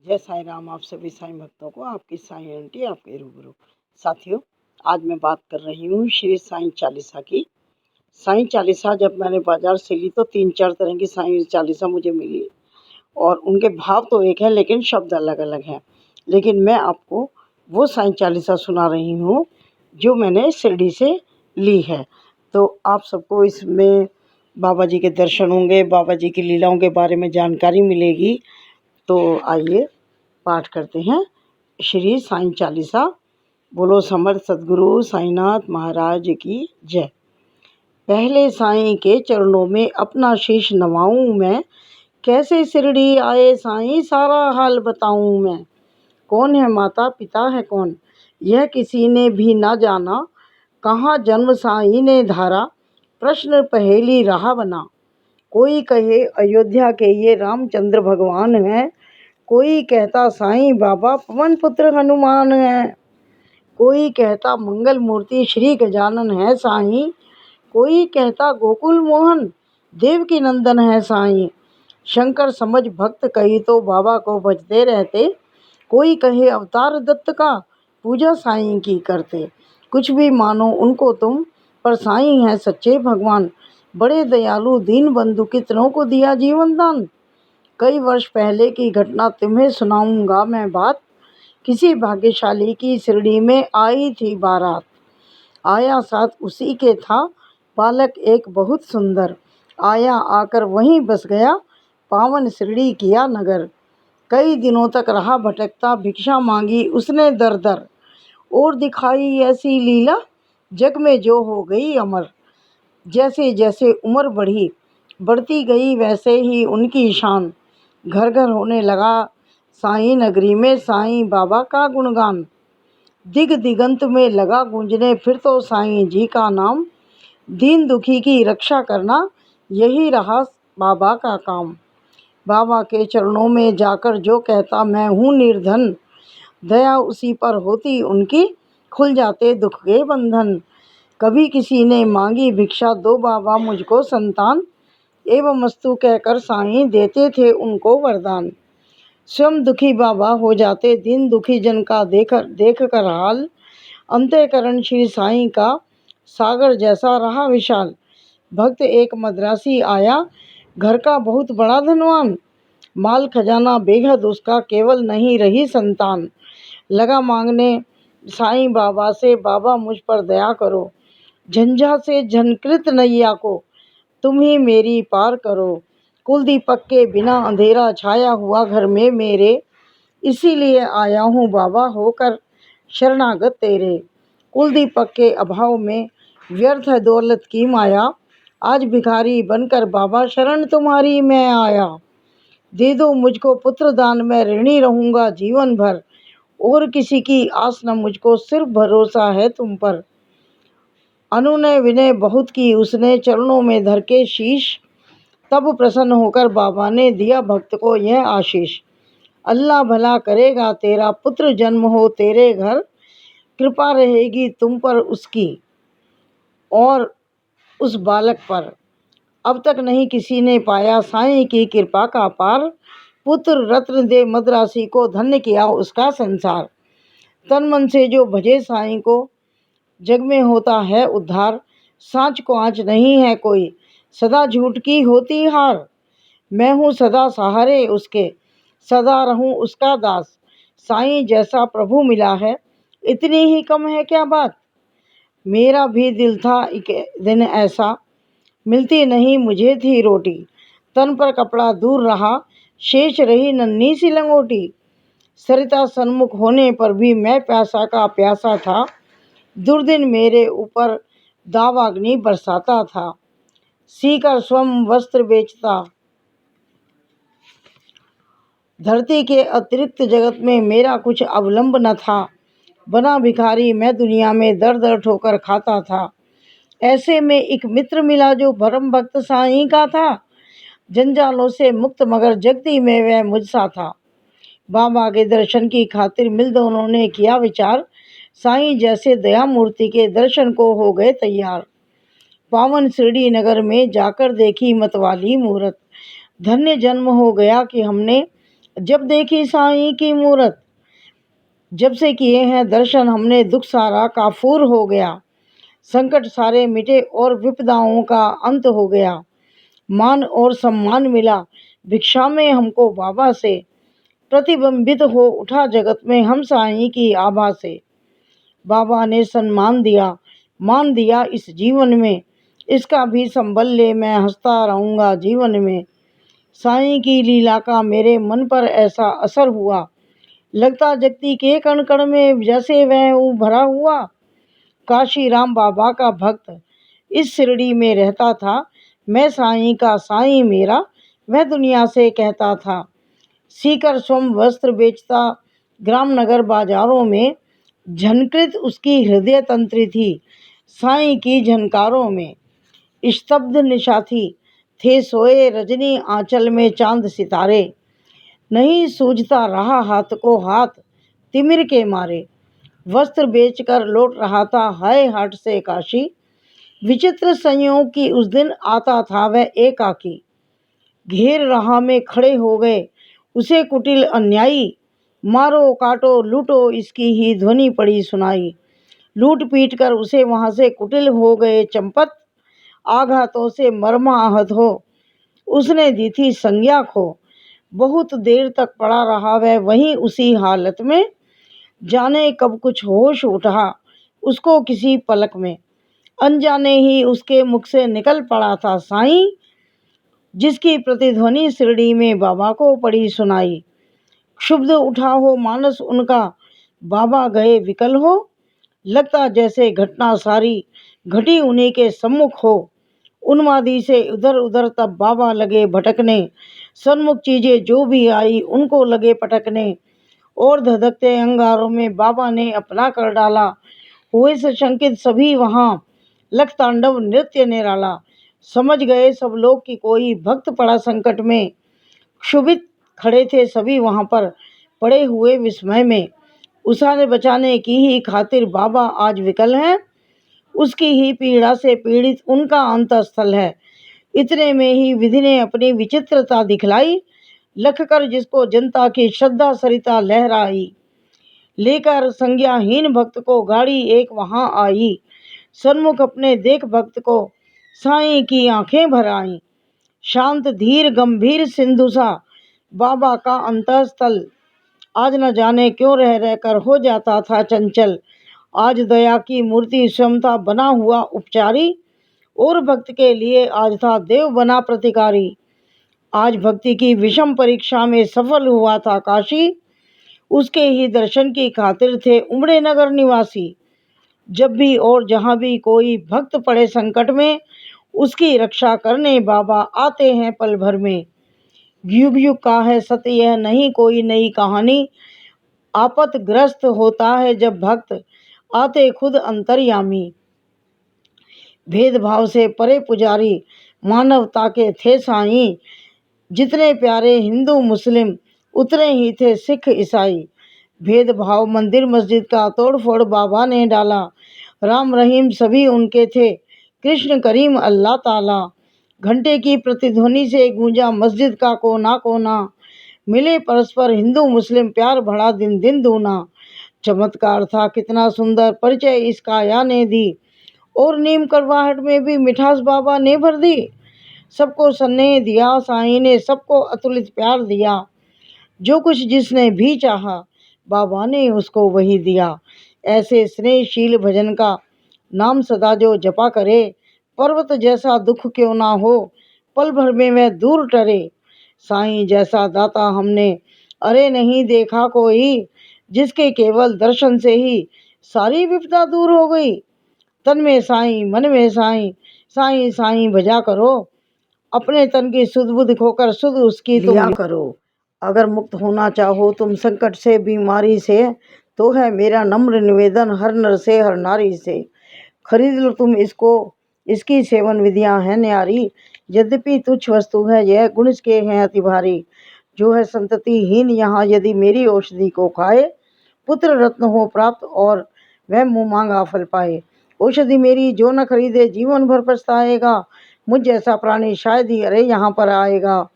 जय साईं राम। आप सभी साईं भक्तों को आपकी साईं आंटी आपके रूबरू। साथियों, आज मैं बात कर रही हूँ श्री साईं चालीसा की। साईं चालीसा जब मैंने बाजार से ली तो 3-4 तरह की साईं चालीसा मुझे मिली और उनके भाव तो एक है लेकिन शब्द अलग अलग हैं। लेकिन मैं आपको वो साईं चालीसा सुना रही हूँ जो मैंने शिरडी से ली है। तो आप सबको इसमें बाबा जी के दर्शन होंगे, बाबा जी की लीलाओं के बारे में जानकारी मिलेगी। तो आइए पाठ करते हैं श्री साईं चालीसा। बोलो समर्थ सद्गुरु साईंनाथ महाराज की जय। पहले साईं के चरणों में अपना शीश नवाऊं मैं, कैसे शिरडी आए साईं सारा हाल बताऊं मैं। कौन है माता पिता है कौन, यह किसी ने भी ना जाना, कहाँ जन्म साईं ने धारा, प्रश्न पहेली रहा बना। कोई कहे अयोध्या के ये रामचंद्र भगवान हैं, कोई कहता साईं बाबा पवन पुत्र हनुमान है, कोई कहता मंगल मूर्ति श्री गजानन है साईं, कोई कहता गोकुल मोहन देवकी नंदन है साईं। शंकर समझ भक्त कही तो बाबा को भजते रहते, कोई कहे अवतार दत्त का पूजा साईं की करते। कुछ भी मानो उनको तुम, पर साईं है सच्चे भगवान, बड़े दयालु दीन बंधु कितनों को दिया जीवन दान। कई वर्ष पहले की घटना तुम्हें सुनाऊंगा मैं बात, किसी भाग्यशाली की शिरडी में आई थी बारात। आया साथ उसी के था बालक एक बहुत सुंदर, आया आकर वहीं बस गया पावन शिरडी किया नगर। कई दिनों तक रहा भटकता, भिक्षा मांगी उसने दर दर, और दिखाई ऐसी लीला जग में जो हो गई अमर। जैसे जैसे उम्र बढ़ती गई वैसे ही उनकी शान, घर घर होने लगा साईं नगरी में साईं बाबा का गुणगान। दिग दिगंत में लगा गूंजने फिर तो साईं जी का नाम, दीन दुखी की रक्षा करना यही रहा बाबा का काम। बाबा के चरणों में जाकर जो कहता मैं हूँ निर्धन, दया उसी पर होती उनकी, खुल जाते दुख के बंधन। कभी किसी ने मांगी भिक्षा दो बाबा मुझको संतान, एवं मस्तु कहकर साईं देते थे उनको वरदान। स्वयं दुखी बाबा हो जाते दिन दुखी जन का देख कर हाल, अंतःकरण श्री साईं का सागर जैसा रहा विशाल। भक्त एक मद्रासी आया घर का बहुत बड़ा धनवान, माल खजाना बेहद उसका केवल नहीं रही संतान। लगा मांगने साईं बाबा से बाबा मुझ पर दया करो, झंझा से झनकृत नैया को तुम ही मेरी पार करो। कुल दीपक के बिना अंधेरा छाया हुआ घर में मेरे, इसीलिए आया हूँ बाबा होकर शरणागत तेरे। कुल दीपक के अभाव में व्यर्थ है दौलत की माया, आज भिखारी बनकर बाबा शरण तुम्हारी मैं आया। दे दो मुझको पुत्र दान, मैं ऋणी रहूँगा जीवन भर, और किसी की आस न मुझको सिर्फ भरोसा है तुम पर। अनुनय विनय बहुत की उसने चरणों में धर के शीश, तब प्रसन्न होकर बाबा ने दिया भक्त को यह आशीष। अल्लाह भला करेगा तेरा पुत्र जन्म हो तेरे घर, कृपा रहेगी तुम पर उसकी और उस बालक पर। अब तक नहीं किसी ने पाया साईं की कृपा का पार, पुत्र रत्न दे मद्रासी को धन्य किया उसका संसार। तन मन से जो भजे साईं को जग में होता है उद्धार, सांच को आँच नहीं है कोई सदा झूठ की होती हार। मैं हूँ सदा सहारे उसके, सदा रहूँ उसका दास, साईं जैसा प्रभु मिला है इतनी ही कम है क्या बात। मेरा भी दिल था एक दिन ऐसा, मिलती नहीं मुझे थी रोटी, तन पर कपड़ा दूर रहा शेष रही नन्ही सी लंगोटी। सरिता सन्मुख होने पर भी मैं प्यासा का प्यासा था, दुर्दिन मेरे ऊपर दावाग्नि बरसाता था। सीकर स्वयं वस्त्र बेचता, धरती के अतिरिक्त जगत में मेरा कुछ अवलंब न था। बना भिखारी मैं दुनिया में दर दर ठोकर खाता था। ऐसे में एक मित्र मिला जो परम भक्त साईं का था, जंजालों से मुक्त मगर जगती में वह मुझसा था। बाबा के दर्शन की खातिर मिल दोनों ने किया विचार, साईं जैसे दया मूर्ति के दर्शन को हो गए तैयार। पावन शिरडी नगर में जाकर देखी मतवाली मूरत, धन्य जन्म हो गया कि हमने जब देखी साईं की मूरत, जब से किए हैं दर्शन, हमने दुख सारा काफूर हो गया। संकट सारे मिटे और विपदाओं का अंत हो गया। मान और सम्मान मिला भिक्षा में हमको बाबा से। प्रतिबिंबित हो उठा जगत में हम साईं की आभा से। बाबा ने सम्मान दिया, मान दिया इस जीवन में, इसका भी संबल ले मैं हंसता रहूँगा जीवन में। साईं की लीला का मेरे मन पर ऐसा असर हुआ, लगता जगती के कण कण में जैसे वह भरा हुआ। काशी राम बाबा का भक्त इस शिरडी में रहता था, मैं साईं का साईं मेरा वह दुनिया से कहता था। सीकर स्वयं वस्त्र बेचता ग्राम नगर बाजारों में, झनकृत उसकी हृदय तंत्री थी साईं की झनकारों में। स्तब्ध निशा थी, थे सोए रजनी आंचल में चांद सितारे, नहीं सूझता रहा हाथ को हाथ तिमिर के मारे। वस्त्र बेचकर लौट रहा था हाय हाट से काशी, विचित्र संयोग की उस दिन आता था वह एकाकी। घेर राह में खड़े हो गए उसे कुटिल अन्यायी, मारो काटो लूटो इसकी ही ध्वनि पड़ी सुनाई। लूट पीट कर उसे वहां से कुटिल हो गए चंपत, आघातों से मरमा आहत हो उसने दी थी संज्ञा खो। बहुत देर तक पड़ा रहा वह वहीं उसी हालत में, जाने कब कुछ होश उठा उसको किसी पलक में। अनजाने ही उसके मुख से निकल पड़ा था साईं, जिसकी प्रतिध्वनि शिरडी में बाबा को पड़ी सुनाई। क्षुब्ध उठा हो मानस उनका, बाबा गए विकल हो, लगता जैसे घटना सारी घटी उन्हीं के सम्मुख हो। उन्मादी से उधर उधर तब बाबा लगे भटकने, सन्मुख चीजें जो भी आई उनको लगे पटकने। और धधकते अंगारों में बाबा ने अपना कर डाला, हुए सशंकित सभी वहां लख तांडव नृत्य निराला। समझ गए सब लोग कि कोई भक्त पड़ा संकट में, क्षुभित खड़े थे सभी वहां पर पड़े हुए विस्मय में। उसाने बचाने की ही खातिर बाबा आज विकल हैं, उसकी ही पीड़ा से पीड़ित उनका अंतस्थल है। इतने में ही विधि ने अपनी विचित्रता दिखलाई, लख कर जिसको जनता की श्रद्धा सरिता लहराई। लेकर संज्ञाहीन भक्त को गाड़ी एक वहां आई, सन्मुख अपने देख भक्त को साईं की आंखें भर आईं। शांत धीर गंभीर सिंधु सा बाबा का अंतःस्थल, आज न जाने क्यों रह रहकर हो जाता था चंचल। आज दया की मूर्ति स्वयं था बना हुआ उपचारी, और भक्त के लिए आज था देव बना प्रतिकारी। आज भक्ति की विषम परीक्षा में सफल हुआ था काशी, उसके ही दर्शन की खातिर थे उमड़े नगर निवासी। जब भी और जहाँ भी कोई भक्त पड़े संकट में, उसकी रक्षा करने बाबा आते हैं पल भर में। युग युग का है सत्य यह नहीं कोई नई कहानी, आपतग्रस्त होता है जब भक्त आते खुद अंतर्यामी। भेदभाव से परे पुजारी मानवता के थे साईं, जितने प्यारे हिंदू मुस्लिम उतने ही थे सिख ईसाई। भेदभाव मंदिर मस्जिद का तोड़ फोड़ बाबा ने डाला, राम रहीम सभी उनके थे, कृष्ण करीम अल्लाह ताला। घंटे की प्रतिध्वनि से गूंजा मस्जिद का कोना कोना, मिले परस्पर हिंदू मुस्लिम प्यार बढ़ा दिन दिन दूना। चमत्कार था कितना सुंदर परिचय इस काया ने दी, और नीम करवाहट में भी मिठास बाबा ने भर दी। सबको स्नेह दिया साईं ने, सबको अतुलित प्यार दिया। जो कुछ जिसने भी चाहा बाबा ने उसको वही दिया। ऐसे स्नेहशील भजन का नाम सदा जो जपा करे, पर्वत जैसा दुख क्यों ना हो पल भर में वह दूर टरे। साईं जैसा दाता हमने अरे नहीं देखा कोई, जिसके केवल दर्शन से ही सारी विपदा दूर हो गई। तन में साईं मन में साईं, साईं साईं भजा करो, अपने तन की सुध बुध खोकर सुध उसकी तुम लिया करो। अगर मुक्त होना चाहो तुम संकट से बीमारी से, तो है मेरा नम्र निवेदन हर नर से हर नारी से। खरीद लो तुम इसको, इसकी सेवन विधियां हैं न्यारी। यद्यपि तुच्छ वस्तु है यह, गुण इसके हैं अति भारी। जो है संततिहीन यहाँ यदि मेरी औषधि को खाए, पुत्र रत्न हो प्राप्त और वह मुँह मांगा फल पाए। औषधि मेरी जो न खरीदे जीवन भर पछताएगा, मुझ जैसा प्राणी शायद ही अरे यहाँ पर आएगा।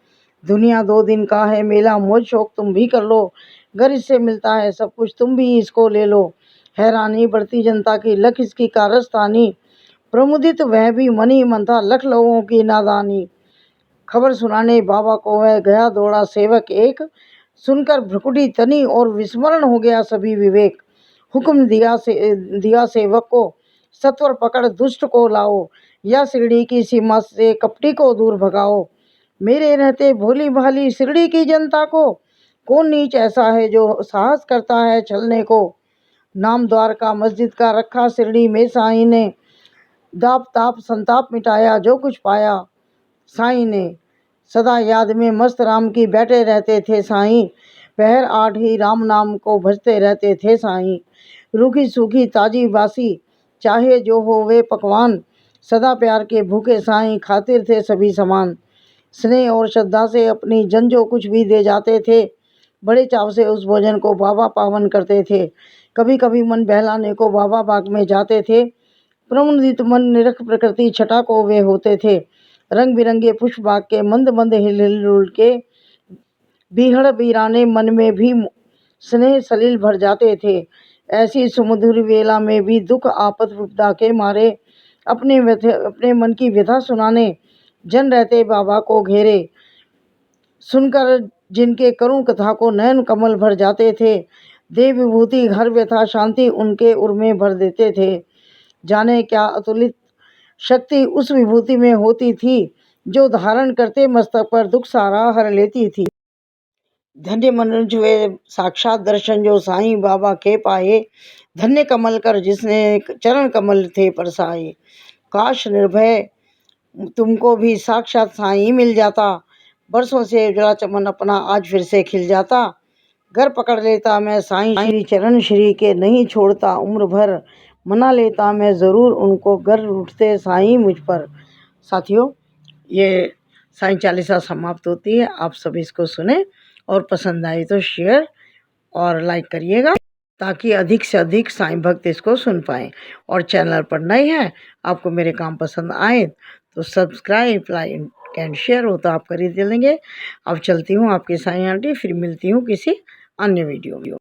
दुनिया 2 दिन का है मेला, मौज शौक तुम भी कर लो, घर इससे मिलता है सब कुछ तुम भी इसको ले लो। हैरानी बढ़ती जनता की, लख इसकी कारस्तानी, प्रमुदित वह भी मन ही मन था, लख लोगों की नादानी। खबर सुनाने बाबा को वह गया दौड़ा सेवक एक, सुनकर भ्रुकुटी तनी और विस्मरण हो गया सभी विवेक। हुक्म दिया सेवक को, सत्वर पकड़ दुष्ट को लाओ, या शिरडी की सीमा से कपटी को दूर भगाओ। मेरे रहते भोली भाली शिरडी की जनता को, कौन नीच ऐसा है जो साहस करता है छलने को। नाम द्वारका मस्जिद का रखा शिरडी में साईं ने, दाप ताप संताप मिटाया जो कुछ पाया साईं ने। सदा याद में मस्त राम की बैठे रहते थे साईं, पहर 8 ही राम नाम को भजते रहते थे साईं। रूखी सूखी ताजी बासी चाहे जो हो वे पकवान, सदा प्यार के भूखे साईं खातिर थे सभी समान। स्नेह और श्रद्धा से अपनी जन जो कुछ भी दे जाते थे, बड़े चाव से उस भोजन को बाबा पावन करते थे। कभी कभी मन बहलाने को बाबा बाग में जाते थे, प्रमुदित मन निरख प्रकृति छटा को वे होते थे। रंग बिरंगे पुष्प बाग के मंद मंद हिल हिल के, बीहड़ बीराने मन में भी स्नेह सलील भर जाते थे। ऐसी सुमधुर वेला में भी दुख आपद विपदा के मारे, अपने मन की व्यथा सुनाने जन रहते बाबा को घेरे। सुनकर जिनके करुण कथा को नयन कमल भर जाते थे, देव विभूति हर व्यथा शांति उनके उर में भर देते थे। जाने क्या अतुलित शक्ति उस विभूति में होती थी, जो धारण करते मस्तक पर दुख सारा हर लेती थी। धन्य मनुज वे साक्षात दर्शन जो साईं बाबा के पाए, धन्य कमल कर जिसने चरण कमल थे परसाए। काश निर्भय तुमको भी साक्षात साईं मिल जाता, बरसों से जड़ा चमन अपना आज फिर से खिल जाता। घर पकड़ लेता मैं साईं श्री चरण श्री के, नहीं छोड़ता उम्र भर, मना लेता मैं ज़रूर उनको, घर उठते साईं मुझ पर। साथियों, ये साईं चालीसा समाप्त होती है। आप सब इसको सुने और पसंद आई तो शेयर और लाइक करिएगा, ताकि अधिक से अधिक साईं भक्त इसको सुन पाएँ। और चैनल पर नए हैं, आपको मेरे काम पसंद आए तो सब्सक्राइब लाइक एंड शेयर हो तो आप कर ही देंगे। अब चलती हूँ आपकी साईं आंटी, फिर मिलती हूँ किसी अन्य वीडियो में।